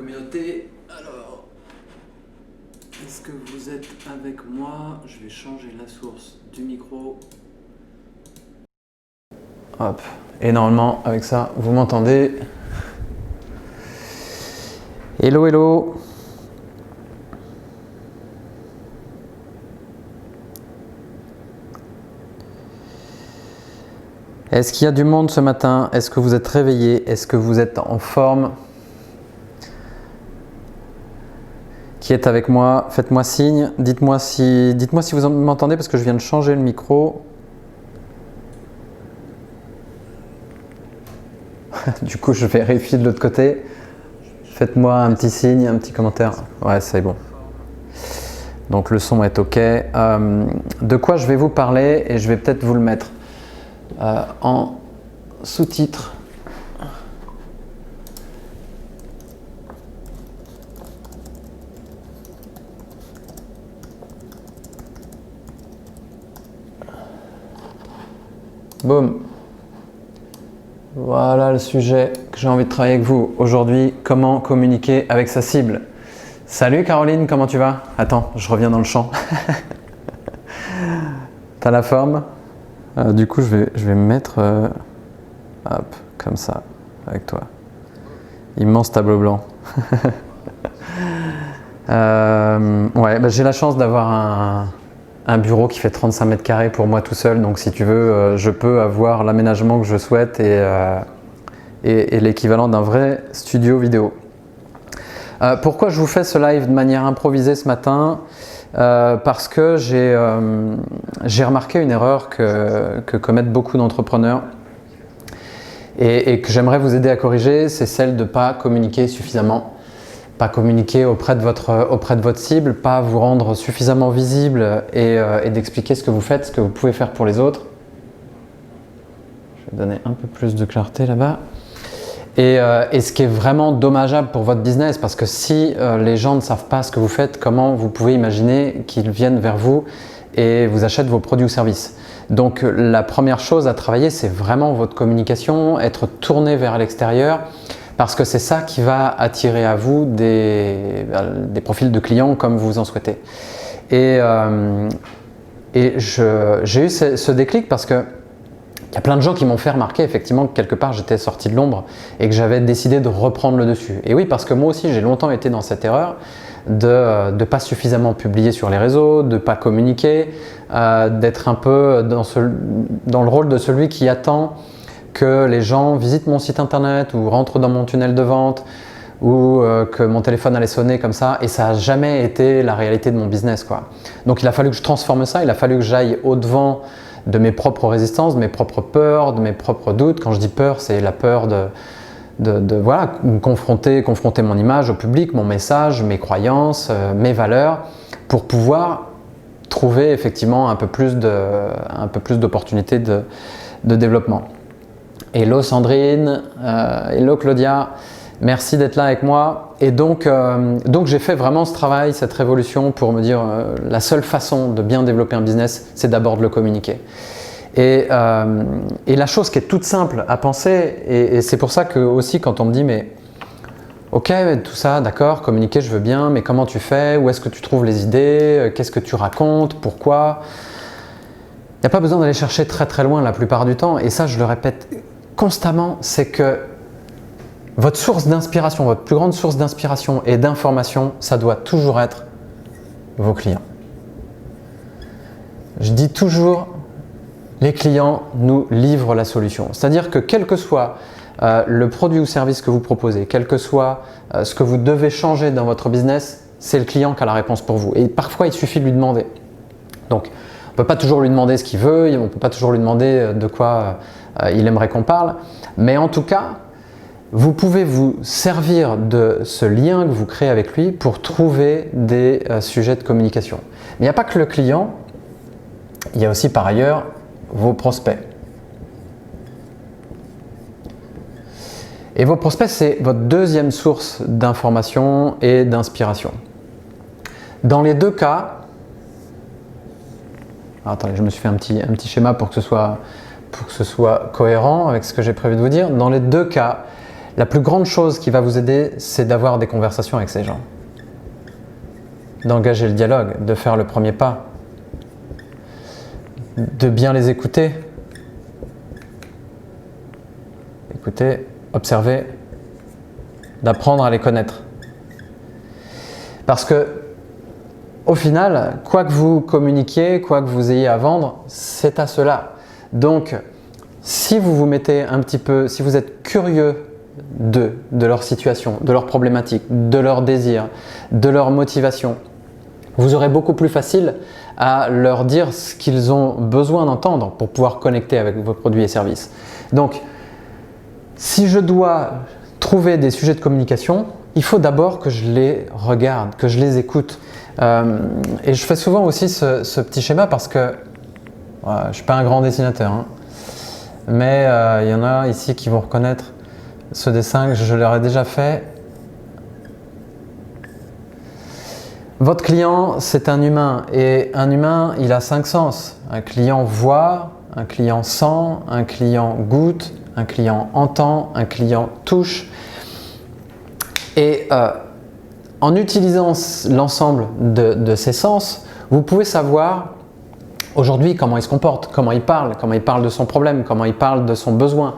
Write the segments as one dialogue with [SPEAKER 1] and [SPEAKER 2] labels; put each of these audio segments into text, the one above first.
[SPEAKER 1] communauté. Alors, est-ce que vous êtes avec moi? Je vais changer la source du micro. Hop. Et normalement, avec ça, vous m'entendez. Hello, hello. Est-ce qu'il y a du monde ce matin? Est-ce que vous êtes réveillés? Est-ce que vous êtes en forme? Qui est avec moi? Faites-moi signe. Dites-moi si vous m'entendez parce que je viens de changer le micro. Du coup, je vérifie de l'autre côté. Faites-moi un petit signe, un petit commentaire. Ouais, c'est bon. Donc le son est OK. De quoi je vais vous parler et je vais peut-être vous le mettre en sous-titre. Boum. Voilà le sujet que j'ai envie de travailler avec vous aujourd'hui. Comment communiquer avec sa cible. Salut Caroline, comment tu vas? Attends, je reviens dans le champ. T'as la forme? Du coup, je vais me mettre hop, comme ça, avec toi. Immense tableau blanc. Ouais, bah, j'ai la chance d'avoir un bureau qui fait 35 mètres carrés pour moi tout seul. Donc si tu veux, je peux avoir l'aménagement que je souhaite et l'équivalent d'un vrai studio vidéo. Pourquoi je vous fais ce live de manière improvisée ce matin? Parce que j'ai remarqué une erreur que commettent beaucoup d'entrepreneurs et que j'aimerais vous aider à corriger, c'est celle de ne pas communiquer suffisamment, pas communiquer auprès de votre cible, pas vous rendre suffisamment visible et d'expliquer ce que vous faites, ce que vous pouvez faire pour les autres. Je vais donner un peu plus de clarté là-bas. Et ce qui est vraiment dommageable pour votre business, parce que si les gens ne savent pas ce que vous faites, comment vous pouvez imaginer qu'ils viennent vers vous et vous achètent vos produits ou services? Donc la première chose à travailler, c'est vraiment votre communication, être tourné vers l'extérieur, parce que c'est ça qui va attirer à vous des profils de clients comme vous en souhaitez. Et j'ai eu ce déclic parce que il y a plein de gens qui m'ont fait remarquer effectivement que quelque part j'étais sorti de l'ombre et que j'avais décidé de reprendre le dessus. Et oui, parce que moi aussi j'ai longtemps été dans cette erreur de ne pas suffisamment publier sur les réseaux, de ne pas communiquer, d'être un peu dans le rôle de celui qui attend que les gens visitent mon site internet ou rentrent dans mon tunnel de vente ou que mon téléphone allait sonner comme ça, et ça n'a jamais été la réalité de mon business, quoi. Donc il a fallu que je transforme ça, il a fallu que j'aille au-devant de mes propres résistances, de mes propres peurs, de mes propres doutes. Quand je dis peur, c'est la peur de voilà, confronter mon image au public, mon message, mes croyances, mes valeurs, pour pouvoir trouver effectivement un peu plus d'opportunités de développement. Hello Sandrine, hello Claudia, merci d'être là avec moi. Et donc j'ai fait vraiment ce travail, cette révolution pour me dire la seule façon de bien développer un business, c'est d'abord de le communiquer. Et la chose qui est toute simple à penser, et c'est pour ça que aussi quand on me dit mais ok, tout ça, d'accord, communiquer je veux bien, mais comment tu fais? Où est-ce que tu trouves les idées? Qu'est-ce que tu racontes? Pourquoi? Il n'y a pas besoin d'aller chercher très très loin la plupart du temps, et ça je le répète constamment, c'est que votre source d'inspiration, votre plus grande source d'inspiration et d'information, ça doit toujours être vos clients. Je dis toujours, les clients nous livrent la solution. C'est-à-dire que quel que soit le produit ou service que vous proposez, quel que soit ce que vous devez changer dans votre business, c'est le client qui a la réponse pour vous. Et parfois, il suffit de lui demander. Donc, on ne peut pas toujours lui demander ce qu'il veut, on ne peut pas toujours lui demander de quoi il aimerait qu'on parle, mais en tout cas, vous pouvez vous servir de ce lien que vous créez avec lui pour trouver des sujets de communication. Mais il n'y a pas que le client, il y a aussi par ailleurs vos prospects. Et vos prospects, c'est votre deuxième source d'information et d'inspiration. Dans les deux cas, attendez, je me suis fait un petit schéma pour que ce soit cohérent avec ce que j'ai prévu de vous dire. Dans les deux cas, La plus grande chose qui va vous aider, c'est d'avoir des conversations avec ces gens. D'engager le dialogue, de faire le premier pas, de bien les écouter. Écouter, observer, d'apprendre à les connaître. Parce que, au final, quoi que vous communiquiez, quoi que vous ayez à vendre, c'est à cela. Donc, si vous vous mettez un petit peu, si vous êtes curieux de leur situation, de leurs problématiques, de leurs désirs, de leur motivation, vous aurez beaucoup plus facile à leur dire ce qu'ils ont besoin d'entendre pour pouvoir connecter avec vos produits et services. Donc, si je dois trouver des sujets de communication, il faut d'abord que je les regarde, que je les écoute. Et je fais souvent aussi ce petit schéma parce que je ne suis pas un grand dessinateur, hein, mais il y en a ici qui vont reconnaître ce dessin, je leur ai déjà fait. Votre client, c'est un humain et un humain, il a 5 sens. Un client voit, un client sent, un client goûte, un client entend, un client touche. Et en utilisant l'ensemble de ces sens, vous pouvez savoir aujourd'hui comment il se comporte, comment il parle de son problème, comment il parle de son besoin.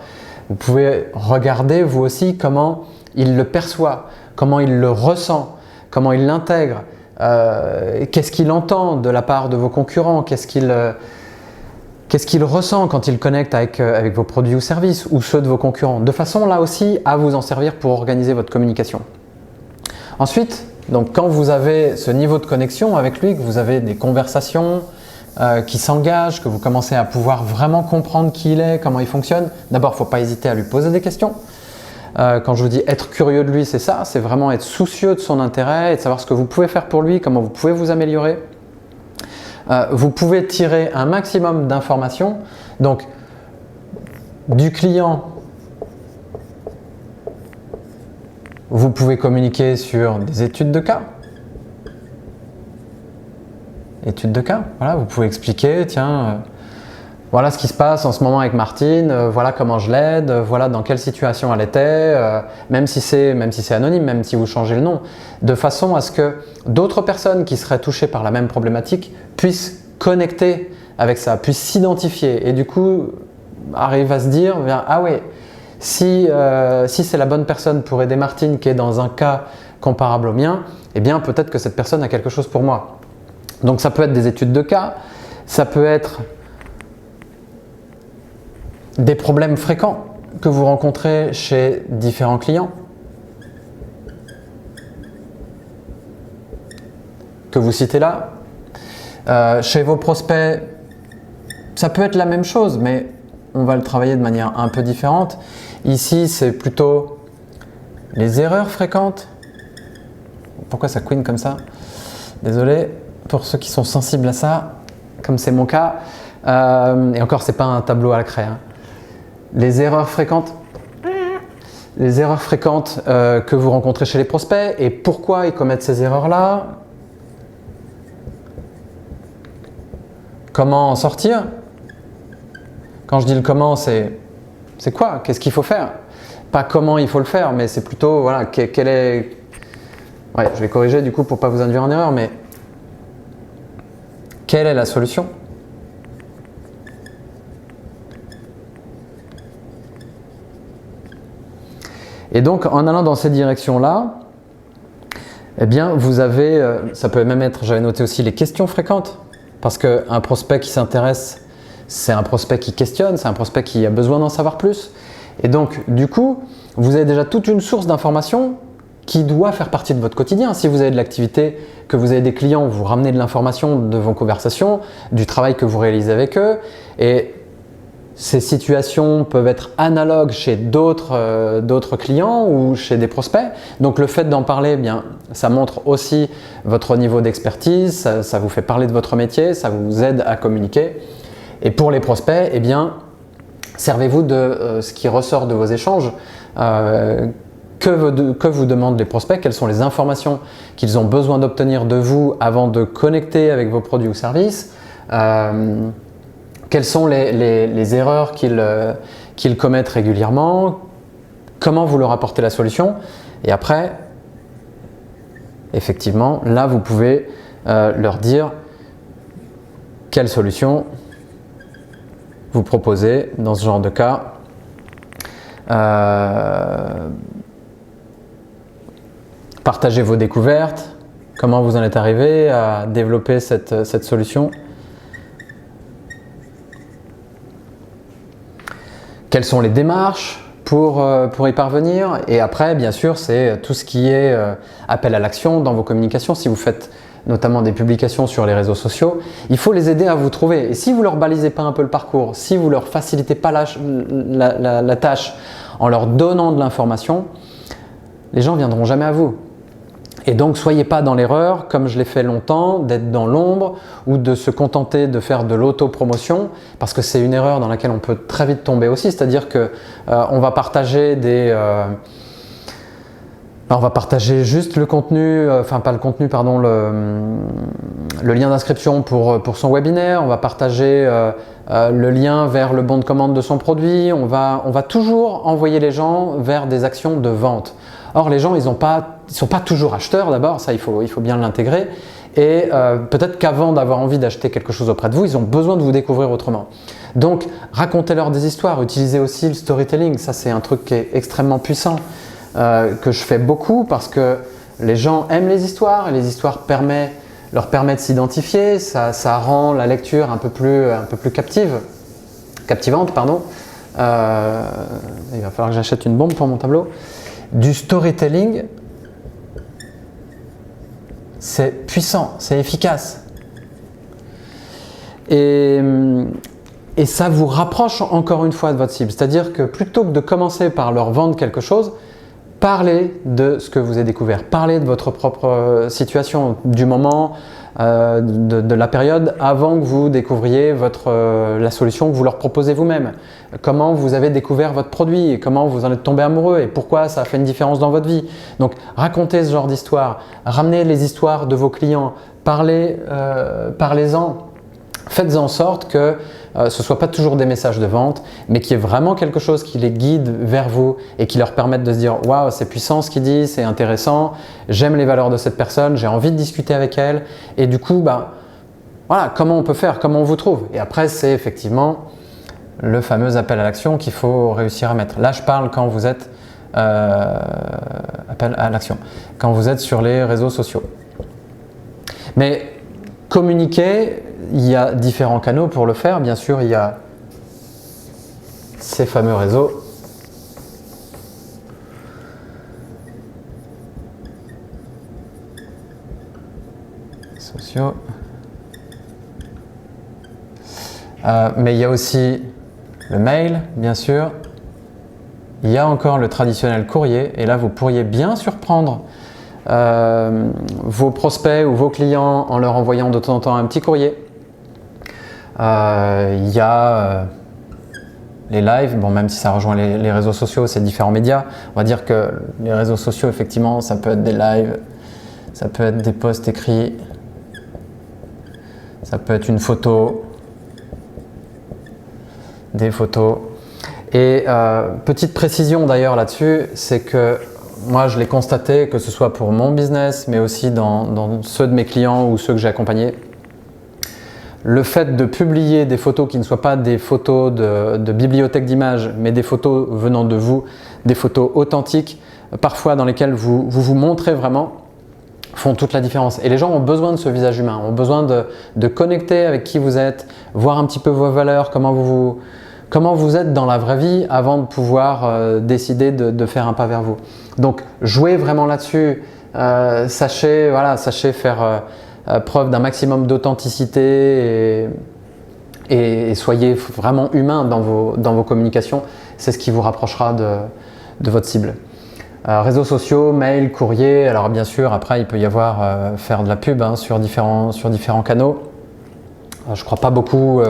[SPEAKER 1] Vous pouvez regarder vous aussi comment il le perçoit, comment il le ressent, comment il l'intègre, qu'est-ce qu'il entend de la part de vos concurrents, qu'est-ce qu'il ressent quand il connecte avec vos produits ou services ou ceux de vos concurrents, de façon là aussi à vous en servir pour organiser votre communication. Ensuite, donc, quand vous avez ce niveau de connexion avec lui, que vous avez des conversations qui s'engagent, que vous commencez à pouvoir vraiment comprendre qui il est, comment il fonctionne, d'abord il ne faut pas hésiter à lui poser des questions. Quand je vous dis être curieux de lui, c'est ça, c'est vraiment être soucieux de son intérêt et de savoir ce que vous pouvez faire pour lui, comment vous pouvez vous améliorer. Vous pouvez tirer un maximum d'informations, donc du client, vous pouvez communiquer sur des études de cas. Études de cas, voilà, vous pouvez expliquer, tiens, voilà ce qui se passe en ce moment avec Martine, voilà comment je l'aide, voilà dans quelle situation elle était, même si c'est anonyme, même si vous changez le nom, de façon à ce que d'autres personnes qui seraient touchées par la même problématique puissent connecter avec ça, puissent s'identifier et du coup arrivent à se dire, ah ouais, si c'est la bonne personne pour aider Martine qui est dans un cas comparable au mien, eh bien peut-être que cette personne a quelque chose pour moi. Donc ça peut être des études de cas, ça peut être des problèmes fréquents que vous rencontrez chez différents clients, que vous citez là. Chez vos prospects, ça peut être la même chose, mais on va le travailler de manière un peu différente. Ici, c'est plutôt les erreurs fréquentes. Pourquoi ça couine comme ça? Désolé pour ceux qui sont sensibles à ça, comme c'est mon cas. Et encore, c'est pas un tableau à la craie, hein. Les erreurs fréquentes que vous rencontrez chez les prospects et pourquoi ils commettent ces erreurs-là. Comment en sortir? Quand je dis le comment, c'est quoi? Qu'est-ce qu'il faut faire? Pas comment il faut le faire, mais c'est plutôt, voilà, quel est... Ouais, je vais corriger du coup pour pas vous induire en erreur, mais quelle est la solution? Et donc, en allant dans cette direction-là, eh bien, vous avez, ça peut même être, j'avais noté aussi les questions fréquentes, parce qu'un prospect qui s'intéresse, c'est un prospect qui questionne, c'est un prospect qui a besoin d'en savoir plus. Et donc, du coup, vous avez déjà toute une source d'informations qui doit faire partie de votre quotidien. Si vous avez de l'activité, que vous avez des clients, vous ramenez de l'information de vos conversations, du travail que vous réalisez avec eux, et ces situations peuvent être analogues chez d'autres clients ou chez des prospects. Donc le fait d'en parler, eh bien, ça montre aussi votre niveau d'expertise, ça vous fait parler de votre métier, ça vous aide à communiquer. Et pour les prospects, eh bien, servez-vous de ce qui ressort de vos échanges. Que vous demandent les prospects, quelles sont les informations qu'ils ont besoin d'obtenir de vous avant de connecter avec vos produits ou services, quelles sont les erreurs qu'ils commettent régulièrement, comment vous leur apportez la solution. Et après, effectivement, là, vous pouvez leur dire quelle solution vous proposez dans ce genre de cas. Partagez vos découvertes, comment vous en êtes arrivé à développer cette solution. Quelles sont les démarches pour y parvenir? Et après, bien sûr, c'est tout ce qui est appel à l'action dans vos communications. Si vous faites notamment des publications sur les réseaux sociaux, il faut les aider à vous trouver. Et si vous ne leur balisez pas un peu le parcours, si vous ne leur facilitez pas la tâche en leur donnant de l'information, les gens ne viendront jamais à vous. Et donc, soyez pas dans l'erreur, comme je l'ai fait longtemps, d'être dans l'ombre ou de se contenter de faire de l'auto-promotion, parce que c'est une erreur dans laquelle on peut très vite tomber aussi. C'est-à-dire que on va partager on va partager juste le contenu, enfin pas le contenu, pardon, le lien d'inscription pour son webinaire. On va partager le lien vers le bon de commande de son produit. On va toujours envoyer les gens vers des actions de vente. Or, les gens, ils sont pas toujours acheteurs d'abord, ça il faut bien l'intégrer. Et peut-être qu'avant d'avoir envie d'acheter quelque chose auprès de vous, ils ont besoin de vous découvrir autrement. Donc, racontez-leur des histoires, utilisez aussi le storytelling. Ça, c'est un truc qui est extrêmement puissant, que je fais beaucoup parce que les gens aiment les histoires et les histoires leur permettent de s'identifier. Ça rend la lecture un peu plus captivante. Pardon. Il va falloir que j'achète une bombe pour mon tableau. Du storytelling, c'est puissant, c'est efficace. Et ça vous rapproche encore une fois de votre cible. C'est-à-dire que plutôt que de commencer par leur vendre quelque chose, parlez de ce que vous avez découvert. Parlez de votre propre situation, du moment, de la période avant que vous découvriez la solution que vous leur proposez vous-même. Comment vous avez découvert votre produit, comment vous en êtes tombé amoureux et pourquoi ça a fait une différence dans votre vie. Donc racontez ce genre d'histoire, ramenez les histoires de vos clients, parlez-en. Faites en sorte que ce ne soit pas toujours des messages de vente, mais qu'il y ait vraiment quelque chose qui les guide vers vous et qui leur permette de se dire « Waouh, c'est puissant ce qu'il dit, c'est intéressant, j'aime les valeurs de cette personne, j'ai envie de discuter avec elle. » Et du coup, voilà, comment on peut faire, comment on vous trouve. Et après, c'est effectivement le fameux appel à l'action qu'il faut réussir à mettre. Là, je parle quand vous êtes appel à l'action, quand vous êtes sur les réseaux sociaux. Mais communiquer, il y a différents canaux pour le faire. Bien sûr, il y a ces fameux réseaux sociaux. Mais il y a aussi le mail, bien sûr. Il y a encore le traditionnel courrier. Et là, vous pourriez bien surprendre vos prospects ou vos clients en leur envoyant de temps en temps un petit courrier. Il y a les lives, bon, même si ça rejoint les réseaux sociaux, c'est différents médias. On va dire que les réseaux sociaux, effectivement, ça peut être des lives, ça peut être des posts écrits, ça peut être une photo, des photos. Et petite précision d'ailleurs là-dessus, c'est que moi je l'ai constaté, que ce soit pour mon business, mais aussi dans ceux de mes clients ou ceux que j'ai accompagnés. Le fait de publier des photos qui ne soient pas des photos de bibliothèque d'images, mais des photos venant de vous, des photos authentiques, parfois dans lesquelles vous montrez vraiment, font toute la différence. Et les gens ont besoin de ce visage humain, ont besoin de connecter avec qui vous êtes, voir un petit peu vos valeurs, comment vous êtes dans la vraie vie avant de pouvoir décider de faire un pas vers vous. Donc jouez vraiment là-dessus, sachez faire preuve d'un maximum d'authenticité et soyez vraiment humain dans vos communications. C'est ce qui vous rapprochera de votre cible. Réseaux sociaux, mail, courrier. Alors bien sûr, après il peut y avoir faire de la pub sur différents canaux. Je ne crois pas beaucoup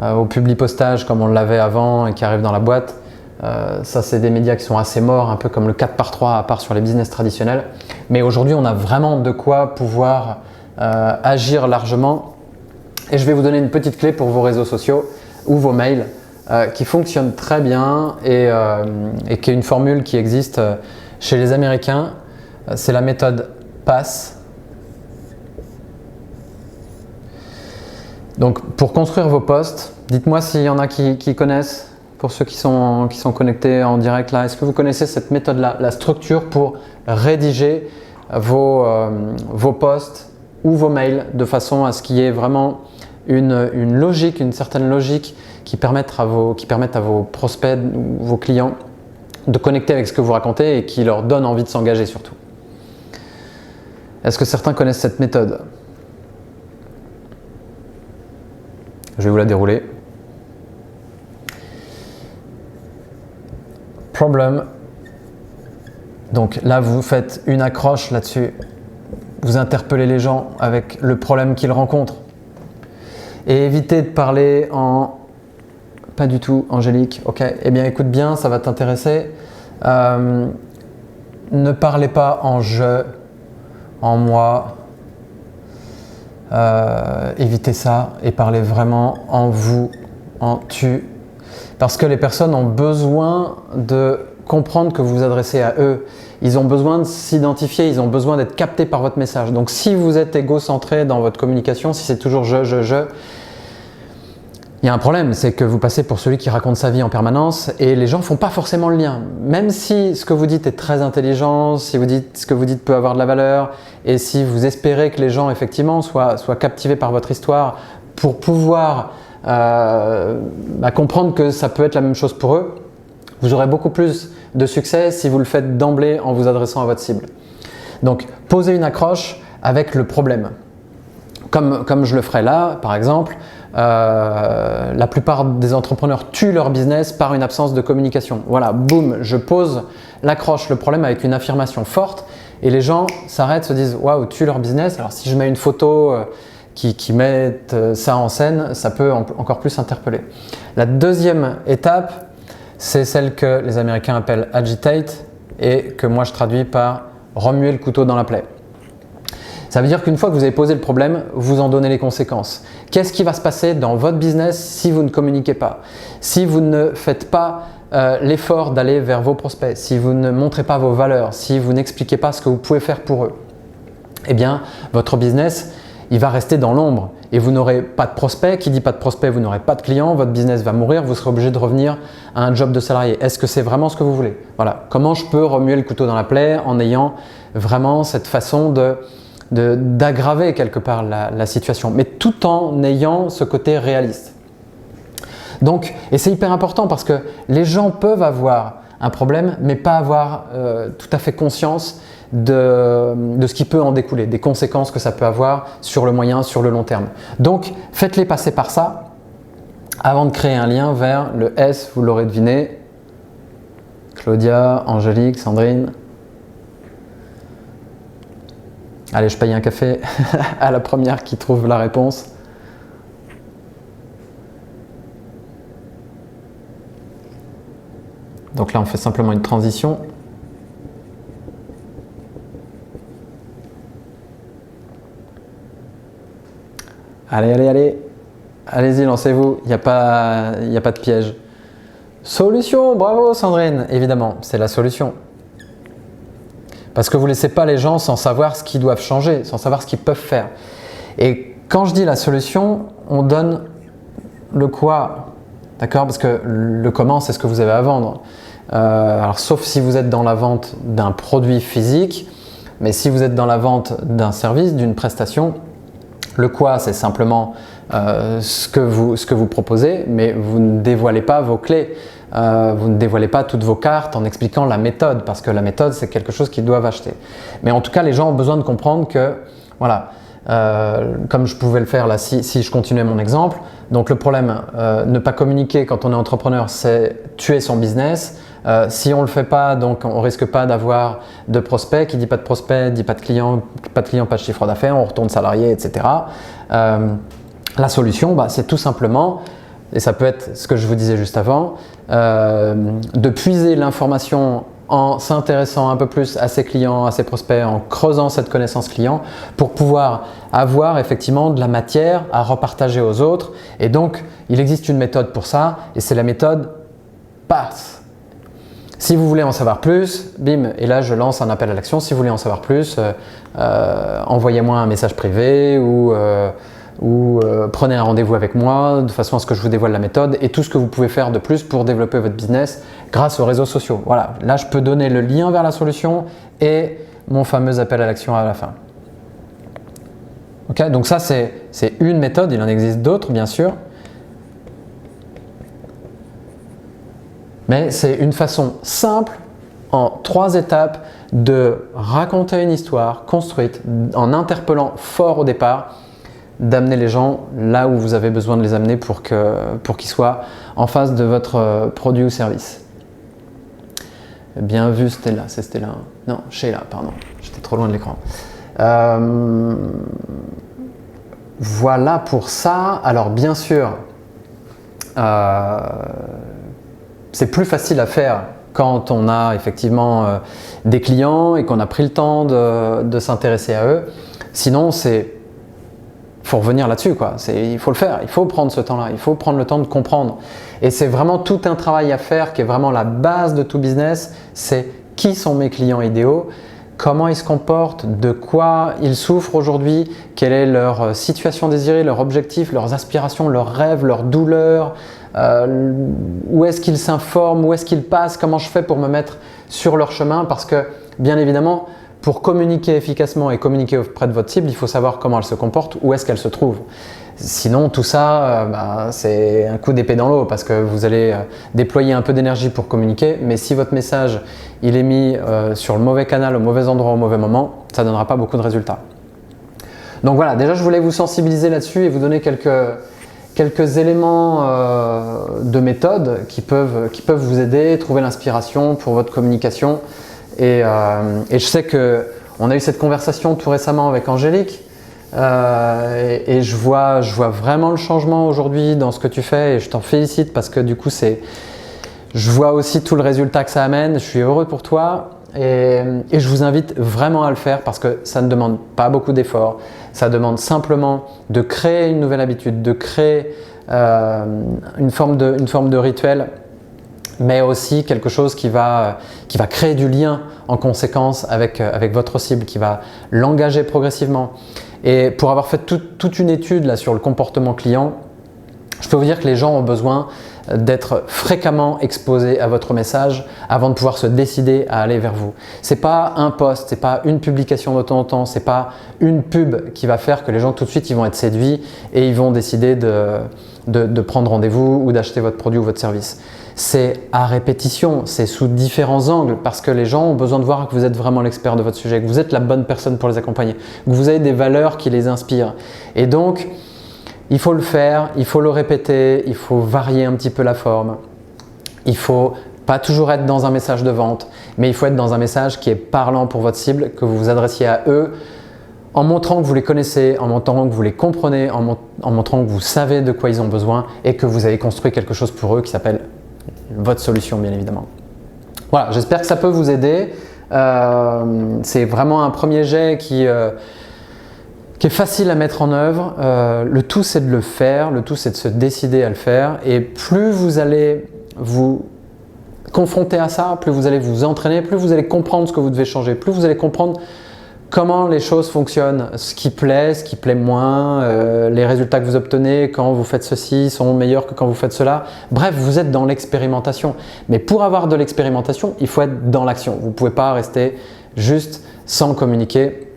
[SPEAKER 1] au publipostage comme on l'avait avant et qui arrive dans la boîte. Ça, c'est des médias qui sont assez morts, un peu comme le 4x3 à part sur les business traditionnels. Mais aujourd'hui, on a vraiment de quoi pouvoir agir largement. Et je vais vous donner une petite clé pour vos réseaux sociaux ou vos mails. qui fonctionne très bien et qui est une formule qui existe chez les Américains. C'est la méthode PASS. Donc pour construire vos posts, dites-moi s'il y en a qui connaissent, pour ceux qui sont connectés en direct là, est-ce que vous connaissez cette méthode-là, la structure pour rédiger vos posts ou vos mails de façon à ce qu'il y ait vraiment une logique, une certaine logique qui permettent à vos prospects ou vos clients de connecter avec ce que vous racontez et qui leur donne envie de s'engager surtout. Est-ce que certains connaissent cette méthode? Je vais vous la dérouler. Problem. Donc là, vous faites une accroche là-dessus. Vous interpellez les gens avec le problème qu'ils rencontrent. Et évitez de parler en... Pas du tout, Angélique. Ok, eh bien écoute bien, ça va t'intéresser. Ne parlez pas en je, en moi. Évitez ça et parlez vraiment en vous, en tu. Parce que les personnes ont besoin de comprendre que vous vous adressez à eux. Ils ont besoin de s'identifier, ils ont besoin d'être captés par votre message. Donc si vous êtes égocentré dans votre communication, si c'est toujours je, il y a un problème, c'est que vous passez pour celui qui raconte sa vie en permanence et les gens ne font pas forcément le lien. Même si ce que vous dites est très intelligent, si ce que vous dites peut avoir de la valeur et si vous espérez que les gens effectivement soient captivés par votre histoire pour pouvoir comprendre que ça peut être la même chose pour eux, vous aurez beaucoup plus de succès si vous le faites d'emblée en vous adressant à votre cible. Donc, posez une accroche avec le problème. Comme je le ferai là, par exemple, la plupart des entrepreneurs tuent leur business par une absence de communication. Voilà, boum, je pose l'accroche, le problème avec une affirmation forte et les gens s'arrêtent, se disent « Waouh, tuent leur business ». Alors si je mets une photo qui met ça en scène, ça peut encore plus interpeller. La deuxième étape, c'est celle que les Américains appellent « agitate » et que moi je traduis par « remuer le couteau dans la plaie ». Ça veut dire qu'une fois que vous avez posé le problème, vous en donnez les conséquences. Qu'est-ce qui va se passer dans votre business si vous ne communiquez pas? Si vous ne faites pas l'effort d'aller vers vos prospects, si vous ne montrez pas vos valeurs, si vous n'expliquez pas ce que vous pouvez faire pour eux, eh bien, votre business, il va rester dans l'ombre et vous n'aurez pas de prospects. Qui dit pas de prospects, vous n'aurez pas de clients, votre business va mourir, vous serez obligé de revenir à un job de salarié. Est-ce que c'est vraiment ce que vous voulez? Voilà. Comment je peux remuer le couteau dans la plaie en ayant vraiment cette façon d'aggraver quelque part la situation, mais tout en ayant ce côté réaliste. Donc, et c'est hyper important parce que les gens peuvent avoir un problème, mais pas avoir tout à fait conscience de ce qui peut en découler, des conséquences que ça peut avoir sur le moyen, sur le long terme. Donc, faites-les passer par ça avant de créer un lien vers le S, vous l'aurez deviné, Claudia, Angélique, Sandrine. Allez, je paye un café à la première qui trouve la réponse. Donc là, on fait simplement une transition. Allez. Allez-y, lancez-vous. Il n'y a pas de piège. Solution, bravo Sandrine. Évidemment, c'est la solution. Parce que vous ne laissez pas les gens sans savoir ce qu'ils doivent changer, sans savoir ce qu'ils peuvent faire. Et quand je dis la solution, on donne le quoi, d'accord? Parce que le comment, c'est ce que vous avez à vendre. Alors, sauf si vous êtes dans la vente d'un produit physique, mais si vous êtes dans la vente d'un service, d'une prestation, le quoi, c'est simplement ce que vous proposez, mais vous ne dévoilez pas vos clés. Vous ne dévoilez pas toutes vos cartes en expliquant la méthode, parce que la méthode, c'est quelque chose qu'ils doivent acheter. Mais en tout cas, les gens ont besoin de comprendre que, voilà, comme je pouvais le faire là, si je continuais mon exemple, donc le problème, ne pas communiquer quand on est entrepreneur, c'est tuer son business. Si on ne le fait pas, donc on risque pas d'avoir de prospects. Qui dit pas de prospects, dit pas de clients, pas de chiffre d'affaires, on retourne salarié, etc. La solution, c'est tout simplement, et ça peut être ce que je vous disais juste avant, de puiser l'information en s'intéressant un peu plus à ses clients, à ses prospects, en creusant cette connaissance client pour pouvoir avoir effectivement de la matière à repartager aux autres. Et donc, il existe une méthode pour ça et c'est la méthode PASS. Si vous voulez en savoir plus, bim, et là je lance un appel à l'action. Si vous voulez en savoir plus, envoyez-moi un message privé ou prenez un rendez-vous avec moi de façon à ce que je vous dévoile la méthode et tout ce que vous pouvez faire de plus pour développer votre business grâce aux réseaux sociaux. Voilà, là je peux donner le lien vers la solution et mon fameux appel à l'action à la fin. Ok, donc ça c'est une méthode, il en existe d'autres bien sûr. Mais c'est une façon simple, en 3 étapes, de raconter une histoire construite en interpellant fort au départ, d'amener les gens là où vous avez besoin de les amener pour qu'ils soient en face de votre produit ou service. Bien vu Stella, c'est Stella. Non, Sheila, pardon, j'étais trop loin de l'écran. Voilà pour ça. Alors bien sûr, c'est plus facile à faire quand on a effectivement des clients et qu'on a pris le temps de s'intéresser à eux. Sinon, faut revenir là-dessus, quoi. Il faut le faire, il faut prendre ce temps-là, il faut prendre le temps de comprendre. Et c'est vraiment tout un travail à faire qui est vraiment la base de tout business. C'est qui sont mes clients idéaux, comment ils se comportent, de quoi ils souffrent aujourd'hui, quelle est leur situation désirée, leur objectif, leurs aspirations, leurs rêves, leurs douleurs, où est-ce qu'ils s'informent, où est-ce qu'ils passent, comment je fais pour me mettre sur leur chemin parce que bien évidemment, pour communiquer efficacement et communiquer auprès de votre cible, il faut savoir comment elle se comporte, où est-ce qu'elle se trouve. Sinon, tout ça, c'est un coup d'épée dans l'eau parce que vous allez déployer un peu d'énergie pour communiquer, mais si votre message il est mis sur le mauvais canal, au mauvais endroit, au mauvais moment, ça ne donnera pas beaucoup de résultats. Donc voilà, déjà je voulais vous sensibiliser là-dessus et vous donner quelques éléments de méthode qui peuvent vous aider, trouver l'inspiration pour votre communication. Et je sais qu'on a eu cette conversation tout récemment avec Angélique et je vois vraiment le changement aujourd'hui dans ce que tu fais et je t'en félicite parce que du coup je vois aussi tout le résultat que ça amène, je suis heureux pour toi et je vous invite vraiment à le faire parce que ça ne demande pas beaucoup d'efforts, ça demande simplement de créer une nouvelle habitude, de créer une forme de rituel, mais aussi quelque chose qui va créer du lien en conséquence avec votre cible, qui va l'engager progressivement. Et pour avoir fait toute une étude là, sur le comportement client, je peux vous dire que les gens ont besoin d'être fréquemment exposés à votre message avant de pouvoir se décider à aller vers vous. C'est pas un post, c'est pas une publication de temps en temps, c'est pas une pub qui va faire que les gens tout de suite ils vont être séduits et ils vont décider de prendre rendez-vous ou d'acheter votre produit ou votre service. C'est à répétition, c'est sous différents angles parce que les gens ont besoin de voir que vous êtes vraiment l'expert de votre sujet, que vous êtes la bonne personne pour les accompagner, que vous avez des valeurs qui les inspirent. Et donc, il faut le faire, il faut le répéter, il faut varier un petit peu la forme. Il ne faut pas toujours être dans un message de vente, mais il faut être dans un message qui est parlant pour votre cible, que vous vous adressiez à eux en montrant que vous les connaissez, en montrant que vous les comprenez, en montrant que vous savez de quoi ils ont besoin et que vous avez construit quelque chose pour eux qui s'appelle votre solution, bien évidemment. Voilà, j'espère que ça peut vous aider. C'est vraiment un premier jet qui est facile à mettre en œuvre. Le tout, c'est de le faire, le tout, c'est de se décider à le faire. Et plus vous allez vous confronter à ça, plus vous allez vous entraîner, plus vous allez comprendre ce que vous devez changer, plus vous allez comprendre comment les choses fonctionnent, ce qui plaît moins, les résultats que vous obtenez quand vous faites ceci sont meilleurs que quand vous faites cela. Bref, vous êtes dans l'expérimentation. Mais pour avoir de l'expérimentation, il faut être dans l'action. Vous ne pouvez pas rester juste sans communiquer.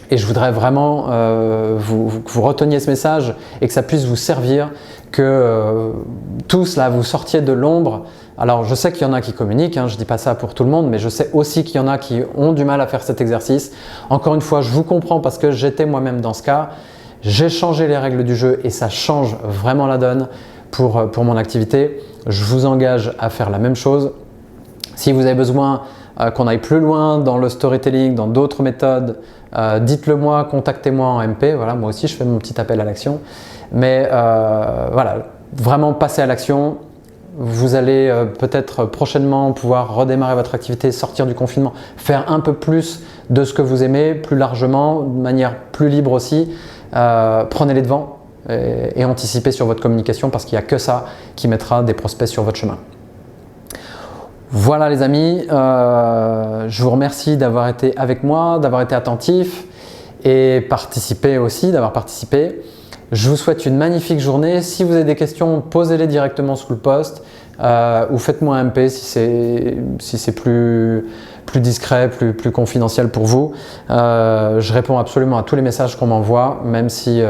[SPEAKER 1] Et je voudrais vraiment que vous reteniez ce message et que ça puisse vous servir, que tous là vous sortiez de l'ombre. Alors je sais qu'il y en a qui communiquent, je ne dis pas ça pour tout le monde, mais je sais aussi qu'il y en a qui ont du mal à faire cet exercice. Encore une fois, je vous comprends parce que j'étais moi-même dans ce cas. J'ai changé les règles du jeu et ça change vraiment la donne pour mon activité. Je vous engage à faire la même chose. Si vous avez besoin qu'on aille plus loin dans le storytelling, dans d'autres méthodes, dites-le moi, contactez-moi en MP. Voilà, moi aussi je fais mon petit appel à l'action. Mais voilà, vraiment passez à l'action. vous allez peut-être prochainement pouvoir redémarrer votre activité, sortir du confinement, faire un peu plus de ce que vous aimez, plus largement, de manière plus libre aussi. Prenez les devants et anticipez sur votre communication parce qu'il n'y a que ça qui mettra des prospects sur votre chemin. Voilà les amis, je vous remercie d'avoir été avec moi, d'avoir été attentif et d'avoir participé. Je vous souhaite une magnifique journée. Si vous avez des questions, posez-les directement sous le post ou faites-moi un MP si c'est plus discret, plus confidentiel pour vous. Je réponds absolument à tous les messages qu'on m'envoie, même si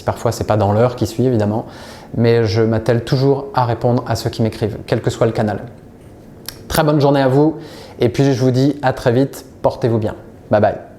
[SPEAKER 1] parfois ce n'est pas dans l'heure qui suit évidemment. Mais je m'attelle toujours à répondre à ceux qui m'écrivent, quel que soit le canal. Très bonne journée à vous et puis je vous dis à très vite, portez-vous bien. Bye bye.